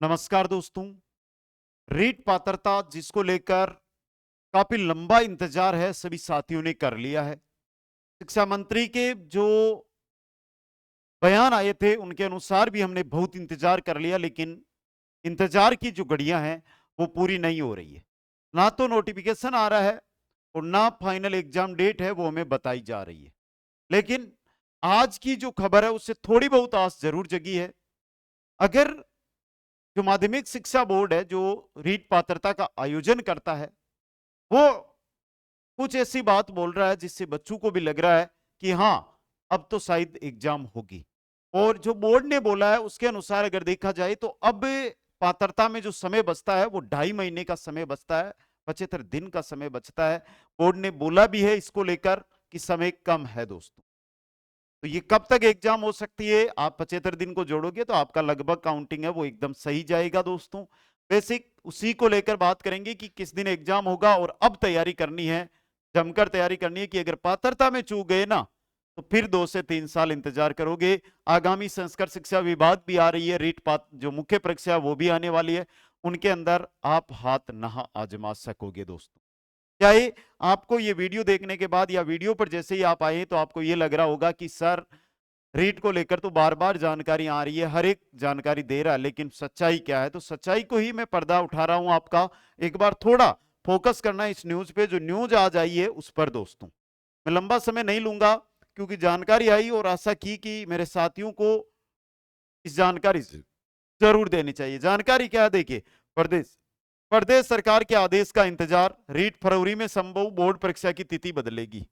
नमस्कार दोस्तों। रीट पात्रता जिसको लेकर काफी लंबा इंतजार है, सभी साथियों ने कर लिया है। शिक्षा मंत्री के जो बयान आए थे उनके अनुसार भी हमने बहुत इंतजार कर लिया, लेकिन इंतजार की जो घड़ियां हैं वो पूरी नहीं हो रही है। ना तो नोटिफिकेशन आ रहा है और ना फाइनल एग्जाम डेट है वो हमें बताई जा रही है। लेकिन आज की जो खबर है उससे थोड़ी बहुत आस जरूर जगी है। अगर जो माध्यमिक शिक्षा बोर्ड है जो रीट पात्रता का आयोजन करता है वो कुछ ऐसी बात बोल रहा है जिससे बच्चों को भी लग रहा है कि हाँ, अब तो शायद एग्जाम होगी। और जो बोर्ड ने बोला है उसके अनुसार अगर देखा जाए तो अब पात्रता में जो समय बचता है वो 2.5 महीने का समय बचता है, 75 दिन का समय बचता है। बोर्ड ने बोला भी है इसको लेकर कि समय कम है दोस्तों। तो ये कब तक एग्जाम हो सकती है? आप 75 दिन को जोड़ोगे तो आपका लगभग काउंटिंग है वो एकदम सही जाएगा दोस्तों। बेसिक उसी को लेकर बात करेंगे कि किस दिन एग्जाम होगा और अब तैयारी करनी है, जमकर तैयारी करनी है कि अगर पात्रता में चूक गए ना तो फिर 2 से 3 साल इंतजार करोगे। आगामी संस्कार शिक्षा विभाग भी आ रही है, रीट पात जो मुख्य परीक्षा वो भी आने वाली है, उनके अंदर आप हाथ ना आजमा सकोगे दोस्तों। क्या ये आपको ये वीडियो देखने के बाद या वीडियो पर जैसे ही आप आए तो आपको ये लग रहा होगा कि सर रीट को लेकर तो बार बार जानकारी आ रही है, हर एक जानकारी दे रहा है, लेकिन सच्चाई क्या है? तो सच्चाई को ही मैं पर्दा उठा रहा हूं आपका। एक बार थोड़ा फोकस करना इस न्यूज पे, जो न्यूज आ जाई है उस पर दोस्तों। मैं लंबा समय नहीं लूंगा क्योंकि जानकारी आई और आशा की कि मेरे साथियों को इस जानकारी से जरूर देनी चाहिए। जानकारी क्या है देखिए। प्रदेश प्रदेश सरकार के आदेश का इंतजार, रीट फरवरी में संभव बोर्ड परीक्षा की तिथि बदलेगी।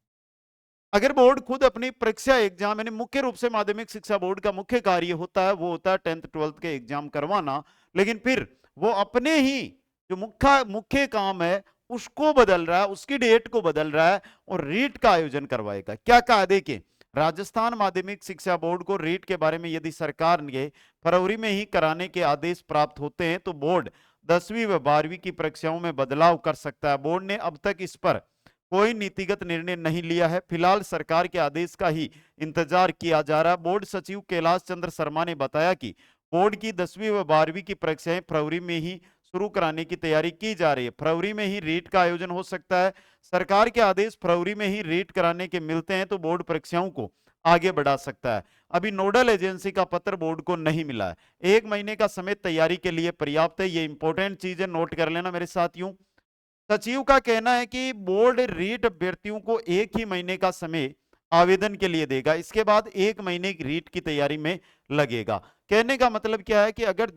अगर बोर्ड खुद अपनी परीक्षा एग्जाम, यानी मुख्य रूप से माध्यमिक शिक्षा बोर्ड का मुख्य कार्य होता है वो होता है 10th 12th के एग्जाम करवाना, लेकिन फिर वो अपने ही जो मुख्य मुख्य काम है उसको बदल रहा है, उसकी डेट को बदल रहा है और रीट का आयोजन करवाएगा। क्या कहा देखिए, राजस्थान माध्यमिक शिक्षा बोर्ड को रीट के बारे में यदि सरकार ने फरवरी में ही कराने के आदेश प्राप्त होते हैं तो बोर्ड 10वीं व 12वीं की परीक्षाओं में बदलाव कर सकता है। बोर्ड ने अब तक इस पर कोई नीतिगत निर्णय नहीं लिया है, फिलहाल सरकार के आदेश का ही इंतजार किया जा रहा है। बोर्ड सचिव कैलाश चंद्र शर्मा ने बताया कि बोर्ड की 10वीं व 12वीं की परीक्षाएं फरवरी में ही शुरू कराने की तैयारी की जा रही है। फरवरी में ही रीट का आयोजन हो सकता है। सरकार के आदेश फरवरी में ही रीट कराने के मिलते हैं तो बोर्ड परीक्षाओं को आगे बढ़ा सकता है। अभी नोडल एजेंसी का पत्र बोर्ड को नहीं मिला है। 1 महीने का समय तैयारी के लिए पर्याप्त है। ये इंपॉर्टेंट चीज है, नोट कर लेना मेरे साथियों। सचिव का कहना है कि बोर्ड रीट अभ्यर्थियों को 1 ही महीने का समय आवेदन के लिए देगा, इसके बाद 1 महीने की रीट की तैयारी में लगेगा। कहने का मतलब क्या है कि अगर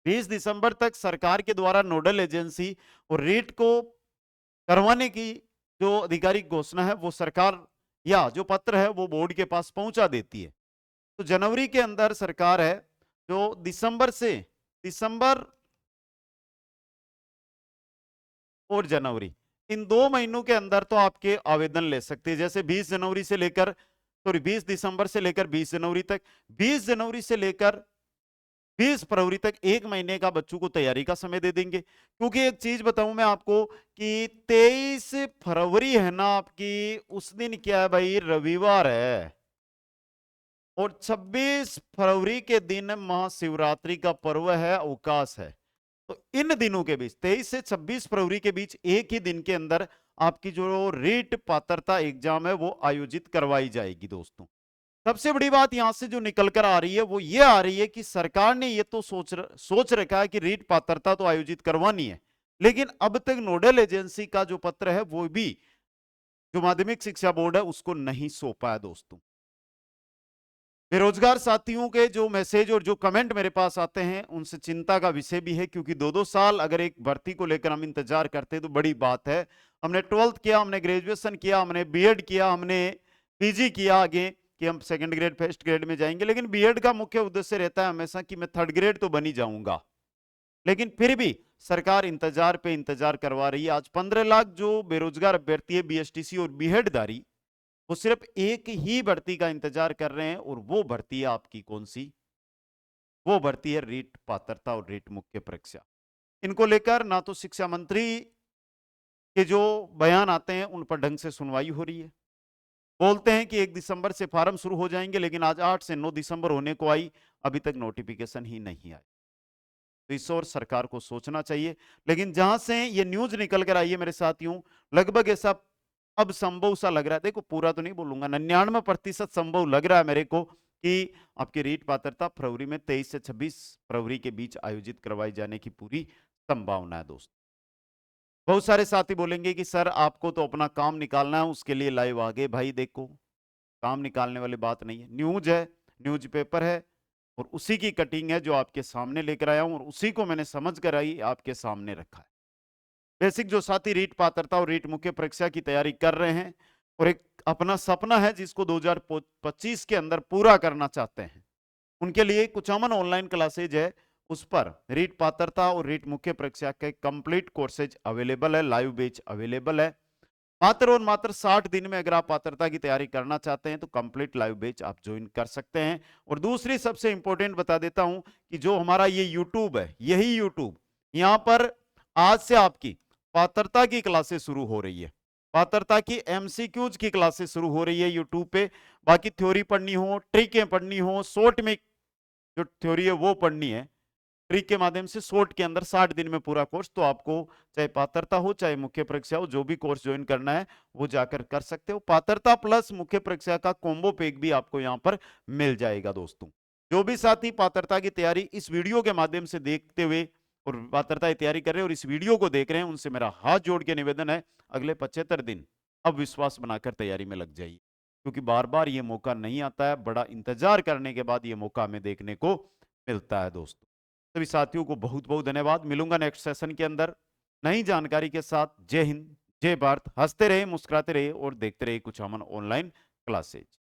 20 दिसंबर तक सरकार के द्वारा नोडल एजेंसी और रीट को करवाने की जो आधिकारिक घोषणा है वो सरकार या जो पत्र है वो बोर्ड के पास पहुंचा देती है तो जनवरी के अंदर सरकार है जो दिसंबर और जनवरी, इन 2 महीनों के अंदर तो आपके आवेदन ले सकते हैं। जैसे 20 दिसंबर से लेकर 20 जनवरी तक, 20 जनवरी से लेकर 20 फरवरी तक 1 महीने का बच्चों को तैयारी का समय दे देंगे। क्योंकि एक चीज बताऊं मैं आपको कि 23 फरवरी है ना आपकी, उस दिन क्या है भाई, रविवार है और 26 फरवरी के दिन महाशिवरात्रि का पर्व है, अवकाश है। तो इन दिनों के बीच 23 से 26 फरवरी के बीच एक ही दिन के अंदर आपकी जो रीट पात्रता एग्जाम है वो आयोजित करवाई जाएगी दोस्तों। सबसे बड़ी बात यहां से जो निकल कर आ रही है वो ये आ रही है कि सरकार ने ये तो सोच रखा है कि रीट पात्रता तो आयोजित करवानी है, लेकिन अब तक नोडल एजेंसी का जो पत्र है वो भी जो माध्यमिक शिक्षा बोर्ड है उसको नहीं सौंपा है दोस्तों। बेरोजगार साथियों के जो मैसेज और जो कमेंट मेरे पास आते हैं उनसे चिंता का विषय भी है, क्योंकि 2-2 साल अगर एक भर्ती को लेकर हम इंतजार करते हैं तो बड़ी बात है। हमने 12th किया, हमने ग्रेजुएशन किया, हमने बीएड किया, हमने पीजी किया आगे कि हम सेकंड ग्रेड फर्स्ट ग्रेड में जाएंगे, लेकिन बीएड का मुख्य उद्देश्य रहता है हमेशा कि मैं थर्ड ग्रेड तो बनी जाऊंगा। लेकिन फिर भी सरकार इंतजार पे इंतजार करवा रही है। आज 15 लाख जो बेरोजगार अभ्यर्थी है बीएसटीसी और बीएडधारी, वो सिर्फ एक ही भर्ती का इंतजार कर रहे हैं और वो भर्ती है आपकी कौन सी? वो भर्ती है रीट पात्रता और रीट मुख्य परीक्षा। इनको लेकर ना तो शिक्षा मंत्री के जो बयान आते हैं उन पर ढंग से सुनवाई हो रही है। बोलते हैं कि 1 दिसंबर से फार्म शुरू हो जाएंगे, लेकिन आज 8 से 9 दिसंबर होने को आई, अभी तक नोटिफिकेशन ही नहीं आया। तो इस ओर सरकार को सोचना चाहिए। लेकिन जहां से ये न्यूज निकल कर आई है मेरे साथियों, लगभग ऐसा अब संभव सा लग रहा है, देखो पूरा तो नहीं बोलूंगा, 99% संभव लग रहा है मेरे को कि आपकी रीट पात्रता फरवरी में 23 से 26 फरवरी के बीच आयोजित करवाई जाने की पूरी संभावना है दोस्तों। बहुत सारे साथी बोलेंगे कि सर आपको तो अपना काम निकालना है, उसके लिए लाइव आ गए। भाई देखो, काम निकालने वाली बात नहीं है, न्यूज है, न्यूज पेपर है, और उसी की कटिंग है जो आपके सामने लेकर आया हूं, और उसी को मैंने समझ कर आई आपके सामने रखा है। बेसिक जो साथी रीट पात्रता और रीट मुख्य परीक्षा की तैयारी कर रहे हैं और एक अपना सपना है जिसको 2025 के अंदर पूरा करना चाहते हैं, उनके लिए कुछ अमन ऑनलाइन क्लासेज है, उस पर रीट पात्रता और रीट मुख्य परीक्षा के कंप्लीट कोर्सेज अवेलेबल है, लाइव बैच अवेलेबल है। मात्र और मात्र 60 दिन में अगर आप पात्रता की तैयारी करना चाहते हैं तो कंप्लीट लाइव बैच आप ज्वाइन कर सकते हैं। और दूसरी सबसे इंपॉर्टेंट बता देता हूं कि जो हमारा ये यूट्यूब है, यही यूट्यूब, यहां पर आज से आपकी पात्रता की क्लासेस शुरू हो रही है, पात्रता की एमसीक्यूज की क्लासेस शुरू हो रही है यूट्यूब पे। बाकी थ्योरी पढ़नी हो, ट्रिकें पढ़नी हो, शॉर्ट में जो थ्योरी है वो पढ़नी है, ट्रिक के माध्यम से शॉर्ट के अंदर 60 दिन में पूरा कोर्स, तो आपको चाहे पात्रता हो चाहे मुख्य परीक्षा हो, जो भी कोर्स ज्वाइन करना है वो जाकर कर सकते हो। पात्रता प्लस मुख्य परीक्षा का कॉम्बो पैक भी आपको यहां पर मिल जाएगा दोस्तों। जो भी साथी पात्रता की तैयारी इस वीडियो के माध्यम से देखते हुए और पात्रता की तैयारी कर रहे हैं और इस वीडियो को देख रहे हैं, उनसे मेरा हाथ जोड़ के निवेदन है, अगले 75 दिन अब विश्वास बनाकर तैयारी में लग जाइए, क्योंकि बार बार ये मौका नहीं आता है, बड़ा इंतजार करने के बाद ये मौका हमें देखने को मिलता है दोस्तों। सभी साथियों को बहुत बहुत धन्यवाद। मिलूंगा नेक्स्ट सेशन के अंदर नई जानकारी के साथ। जय हिंद, जय भारत। हंसते रहे, मुस्कुराते रहे और देखते रहे कुछ अमन ऑनलाइन क्लासेज।